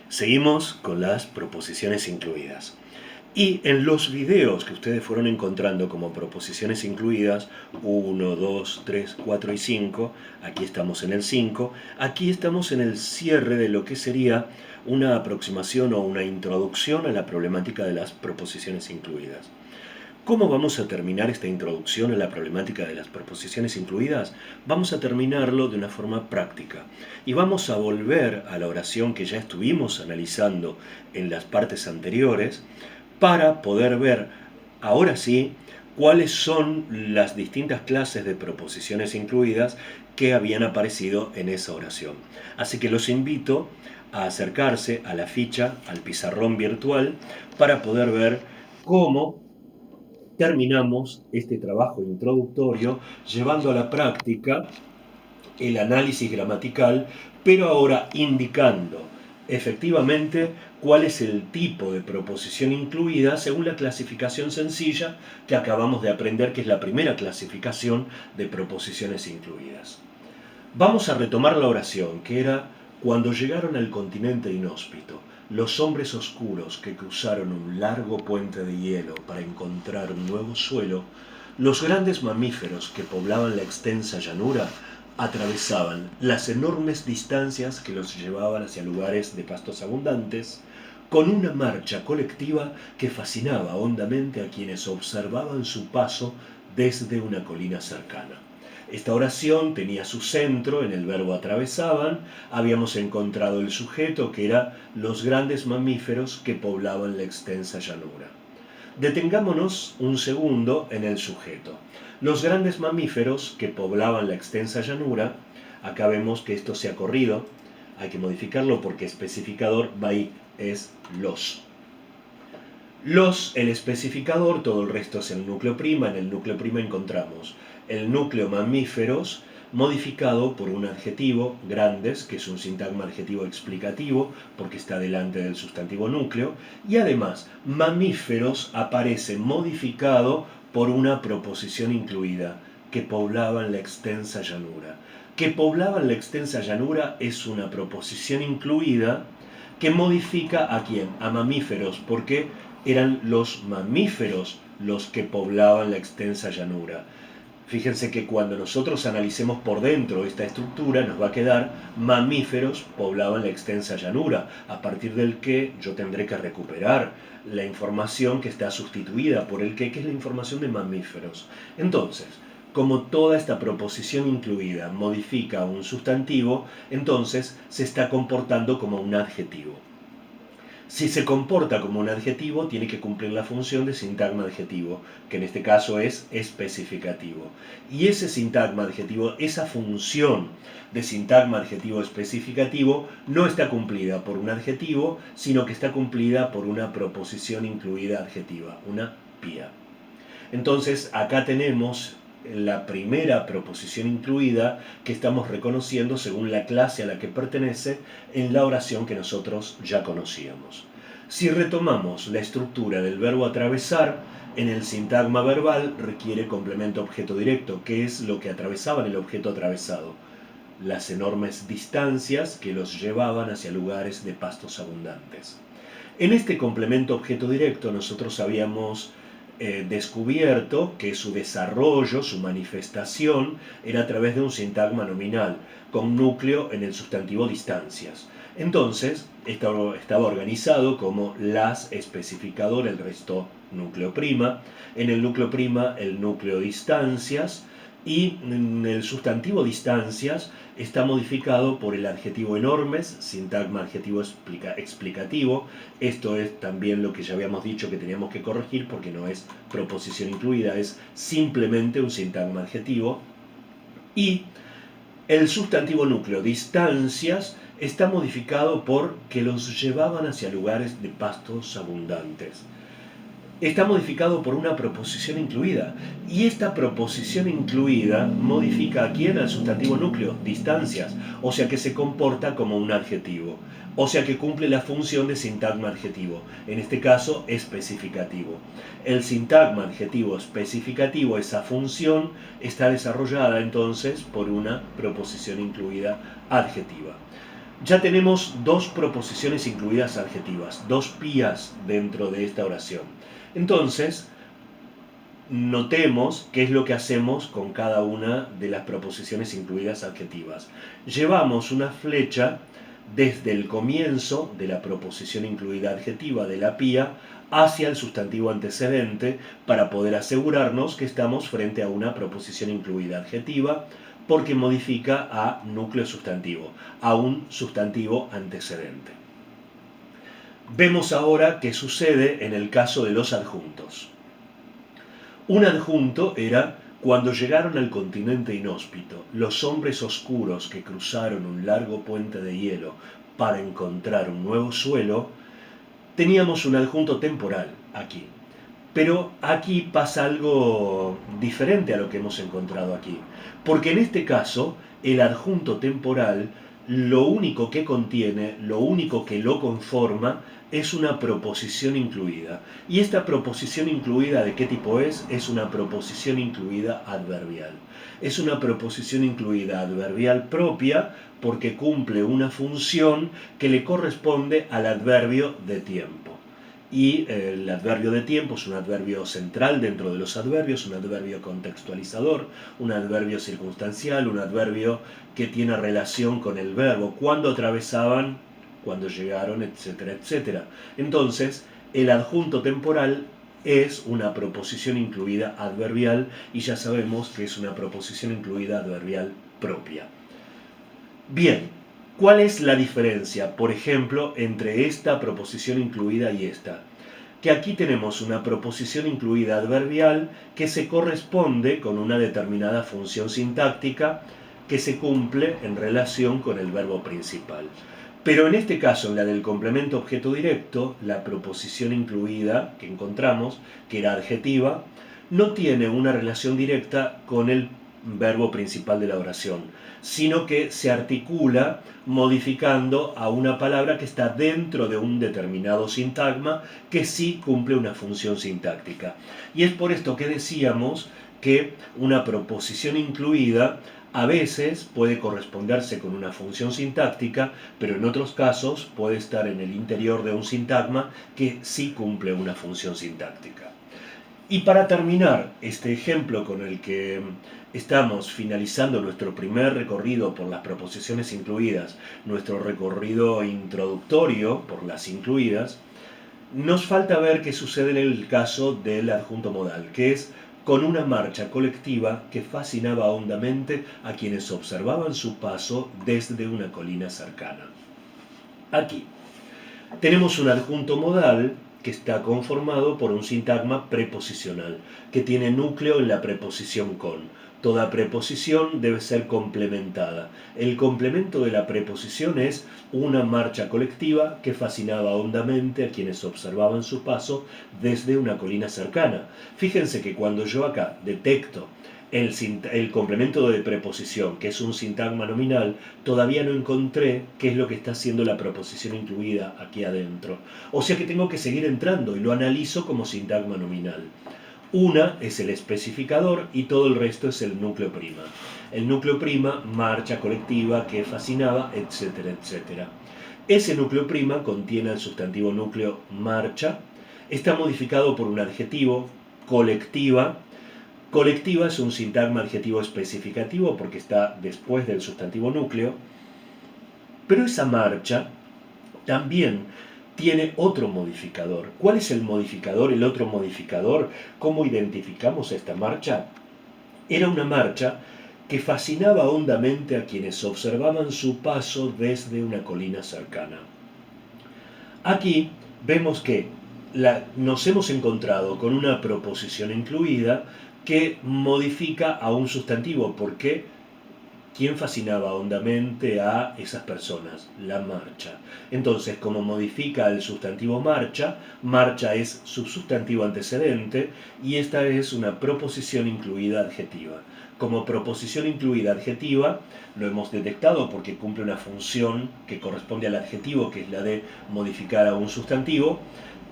Seguimos con las proposiciones incluidas. Y en los videos que ustedes fueron encontrando como proposiciones incluidas, 1, 2, 3, 4 y 5, aquí estamos en el 5, aquí estamos en el cierre de lo que sería una aproximación o una introducción a la problemática de las proposiciones incluidas. ¿Cómo vamos a terminar esta introducción a la problemática de las proposiciones incluidas? Vamos a terminarlo de una forma práctica y vamos a volver a la oración que ya estuvimos analizando en las partes anteriores para poder ver, ahora sí, cuáles son las distintas clases de proposiciones incluidas que habían aparecido en esa oración. Así que los invito a acercarse a la ficha, al pizarrón virtual, para poder ver cómo terminamos este trabajo introductorio llevando a la práctica el análisis gramatical, pero ahora indicando efectivamente cuál es el tipo de proposición incluida según la clasificación sencilla que acabamos de aprender, que es la primera clasificación de proposiciones incluidas. Vamos a retomar la oración, que era: cuando llegaron al continente inhóspito, los hombres oscuros que cruzaron un largo puente de hielo para encontrar un nuevo suelo, los grandes mamíferos que poblaban la extensa llanura atravesaban las enormes distancias que los llevaban hacia lugares de pastos abundantes, con una marcha colectiva que fascinaba hondamente a quienes observaban su paso desde una colina cercana. Esta oración tenía su centro en el verbo atravesaban. Habíamos encontrado el sujeto, que era los grandes mamíferos que poblaban la extensa llanura. Detengámonos un segundo en el sujeto. Los grandes mamíferos que poblaban la extensa llanura, acá vemos que esto se ha corrido, hay que modificarlo porque especificador by es los. Los, el especificador, todo el resto es el núcleo prima. En el núcleo prima encontramos el núcleo mamíferos modificado por un adjetivo, grandes, que es un sintagma adjetivo explicativo porque está delante del sustantivo núcleo, y además mamíferos aparece modificado por una proposición incluida, que poblaban la extensa llanura. Que poblaban la extensa llanura es una proposición incluida que modifica a quién, a mamíferos, porque eran los mamíferos los que poblaban la extensa llanura. Fíjense que cuando nosotros analicemos por dentro esta estructura nos va a quedar: mamíferos poblaban la extensa llanura, a partir del que yo tendré que recuperar la información que está sustituida por el que es la información de mamíferos. Entonces, como toda esta proposición incluida modifica un sustantivo, entonces se está comportando como un adjetivo. Si se comporta como un adjetivo, tiene que cumplir la función de sintagma adjetivo, que en este caso es especificativo. Y ese sintagma adjetivo, esa función de sintagma adjetivo especificativo, no está cumplida por un adjetivo, sino que está cumplida por una proposición incluida adjetiva, una pía. Entonces, acá tenemos la primera proposición incluida que estamos reconociendo según la clase a la que pertenece en la oración que nosotros ya conocíamos. Si retomamos la estructura del verbo atravesar, en el sintagma verbal requiere complemento objeto directo, que es lo que atravesaban el objeto atravesado: las enormes distancias que los llevaban hacia lugares de pastos abundantes. En este complemento objeto directo nosotros habíamos descubierto que su desarrollo, su manifestación, era a través de un sintagma nominal, con núcleo en el sustantivo distancias. Entonces, estaba organizado como las especificador, el resto núcleo prima. En el núcleo prima, el núcleo distancias, y en el sustantivo distancias está modificado por el adjetivo enormes, sintagma adjetivo explicativo. Esto es también lo que ya habíamos dicho que teníamos que corregir, porque no es proposición incluida, es simplemente un sintagma adjetivo. Y el sustantivo núcleo distancias está modificado por que los llevaban hacia lugares de pastos abundantes. Está modificado por una proposición incluida, y esta proposición incluida modifica a quién, al sustantivo núcleo, distancias, o sea que se comporta como un adjetivo, o sea que cumple la función de sintagma adjetivo, en este caso especificativo. El sintagma adjetivo especificativo, esa función, está desarrollada entonces por una proposición incluida adjetiva. Ya tenemos dos proposiciones incluidas adjetivas, dos pías dentro de esta oración. Entonces, notemos qué es lo que hacemos con cada una de las proposiciones incluidas adjetivas. Llevamos una flecha desde el comienzo de la proposición incluida adjetiva de la pía hacia el sustantivo antecedente para poder asegurarnos que estamos frente a una proposición incluida adjetiva porque modifica a núcleo sustantivo, a un sustantivo antecedente. Vemos ahora qué sucede en el caso de los adjuntos. Un adjunto era cuando llegaron al continente inhóspito, los hombres oscuros que cruzaron un largo puente de hielo para encontrar un nuevo suelo, teníamos un adjunto temporal aquí. Pero aquí pasa algo diferente a lo que hemos encontrado aquí. Porque en este caso, el adjunto temporal, lo único que contiene, lo único que lo conforma, es una proposición incluida. ¿Y esta proposición incluida de qué tipo es? Es una proposición incluida adverbial. Es una proposición incluida adverbial propia porque cumple una función que le corresponde al adverbio de tiempo. Y el adverbio de tiempo es un adverbio central dentro de los adverbios, un adverbio contextualizador, un adverbio circunstancial, un adverbio que tiene relación con el verbo, cuando atravesaban, cuando llegaron, etcétera, etcétera. Entonces, el adjunto temporal es una proposición incluida adverbial y ya sabemos que es una proposición incluida adverbial propia. Bien, ¿cuál es la diferencia, por ejemplo, entre esta proposición incluida y esta? Que aquí tenemos una proposición incluida adverbial que se corresponde con una determinada función sintáctica que se cumple en relación con el verbo principal. Pero en este caso, en la del complemento objeto directo, la proposición incluida que encontramos, que era adjetiva, no tiene una relación directa con el verbo principal de la oración, sino que se articula modificando a una palabra que está dentro de un determinado sintagma que sí cumple una función sintáctica. Y es por esto que decíamos que una proposición incluida a veces puede corresponderse con una función sintáctica, pero en otros casos puede estar en el interior de un sintagma que sí cumple una función sintáctica. Y para terminar este ejemplo con el que estamos finalizando nuestro primer recorrido por las proposiciones incluidas, nuestro recorrido introductorio por las incluidas, nos falta ver qué sucede en el caso del adjunto modal, que es con una marcha colectiva que fascinaba hondamente a quienes observaban su paso desde una colina cercana. Aquí tenemos un adjunto modal que está conformado por un sintagma preposicional, que tiene núcleo en la preposición con. Toda preposición debe ser complementada. El complemento de la preposición es una marcha colectiva que fascinaba hondamente a quienes observaban su paso desde una colina cercana. Fíjense que cuando yo acá detecto el complemento de preposición, que es un sintagma nominal, todavía no encontré qué es lo que está haciendo la proposición incluida aquí adentro. O sea que tengo que seguir entrando y lo analizo como sintagma nominal. Una es el especificador y todo el resto es el núcleo prima. El núcleo prima, marcha colectiva que fascinaba, etcétera, etcétera. Ese núcleo prima contiene el sustantivo núcleo marcha, está modificado por un adjetivo, colectiva. Colectiva es un sintagma adjetivo especificativo porque está después del sustantivo núcleo, pero esa marcha también tiene otro modificador. ¿Cuál es el modificador, el otro modificador? ¿Cómo identificamos esta marcha? Era una marcha que fascinaba hondamente a quienes observaban su paso desde una colina cercana. Aquí vemos que nos hemos encontrado con una proposición incluida que modifica a un sustantivo. ¿Por qué? ¿Quién fascinaba hondamente a esas personas? La marcha. Entonces, como modifica el sustantivo marcha, marcha es su sustantivo antecedente y esta es una proposición incluida adjetiva. Como proposición incluida adjetiva, lo hemos detectado porque cumple una función que corresponde al adjetivo, que es la de modificar a un sustantivo,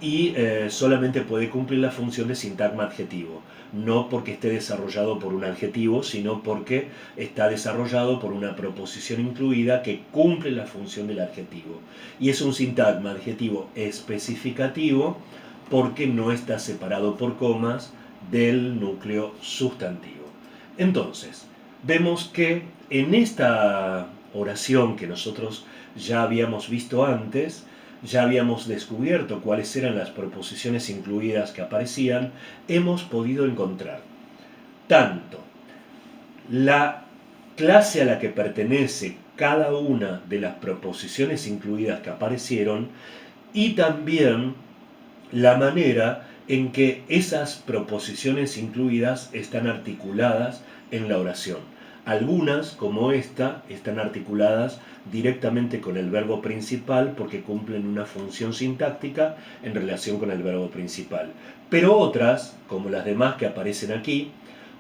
y solamente puede cumplir la función de sintagma adjetivo, no porque esté desarrollado por un adjetivo, sino porque está desarrollado por una proposición incluida que cumple la función del adjetivo. Y es un sintagma adjetivo especificativo porque no está separado por comas del núcleo sustantivo. Entonces, vemos que en esta oración que nosotros ya habíamos visto antes, ya habíamos descubierto cuáles eran las proposiciones incluidas que aparecían, hemos podido encontrar tanto la clase a la que pertenece cada una de las proposiciones incluidas que aparecieron y también la manera en que esas proposiciones incluidas están articuladas en la oración. Algunas, como esta, están articuladas directamente con el verbo principal porque cumplen una función sintáctica en relación con el verbo principal. Pero otras, como las demás que aparecen aquí,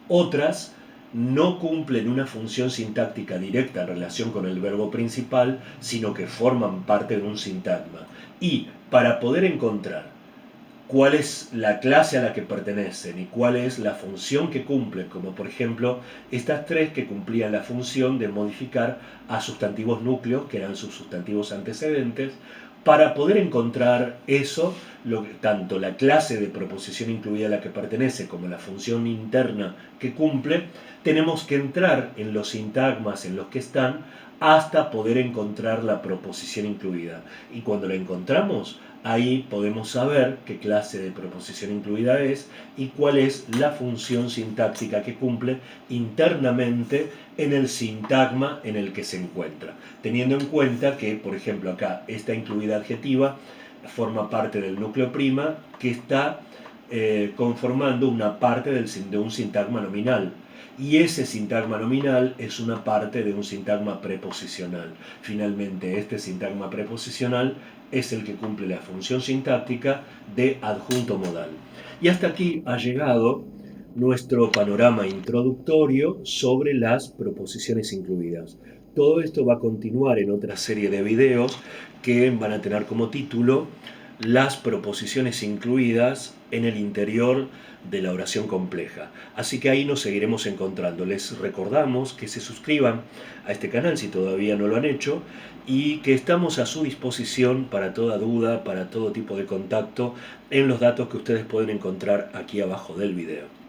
otras no cumplen una función sintáctica directa en relación con el verbo principal, sino que forman parte de un sintagma. Y para poder encontrar cuál es la clase a la que pertenecen y cuál es la función que cumplen, como por ejemplo estas tres que cumplían la función de modificar a sustantivos núcleos, que eran sus sustantivos antecedentes. Para poder encontrar eso, tanto la clase de proposición incluida a la que pertenece como la función interna que cumple, tenemos que entrar en los sintagmas en los que están hasta poder encontrar la proposición incluida. Y cuando la encontramos, ahí podemos saber qué clase de proposición incluida es y cuál es la función sintáctica que cumple internamente en el sintagma en el que se encuentra. Teniendo en cuenta que, por ejemplo, acá esta incluida adjetiva forma parte del núcleo prima que está conformando una parte de un sintagma nominal. Y ese sintagma nominal es una parte de un sintagma preposicional. Finalmente, este sintagma preposicional es el que cumple la función sintáctica de adjunto modal. Y hasta aquí ha llegado nuestro panorama introductorio sobre las proposiciones incluidas. Todo esto va a continuar en otra serie de videos que van a tener como título las proposiciones incluidas en el interior de la oración compleja. Así que ahí nos seguiremos encontrando. Les recordamos que se suscriban a este canal si todavía no lo han hecho y que estamos a su disposición para toda duda, para todo tipo de contacto en los datos que ustedes pueden encontrar aquí abajo del video.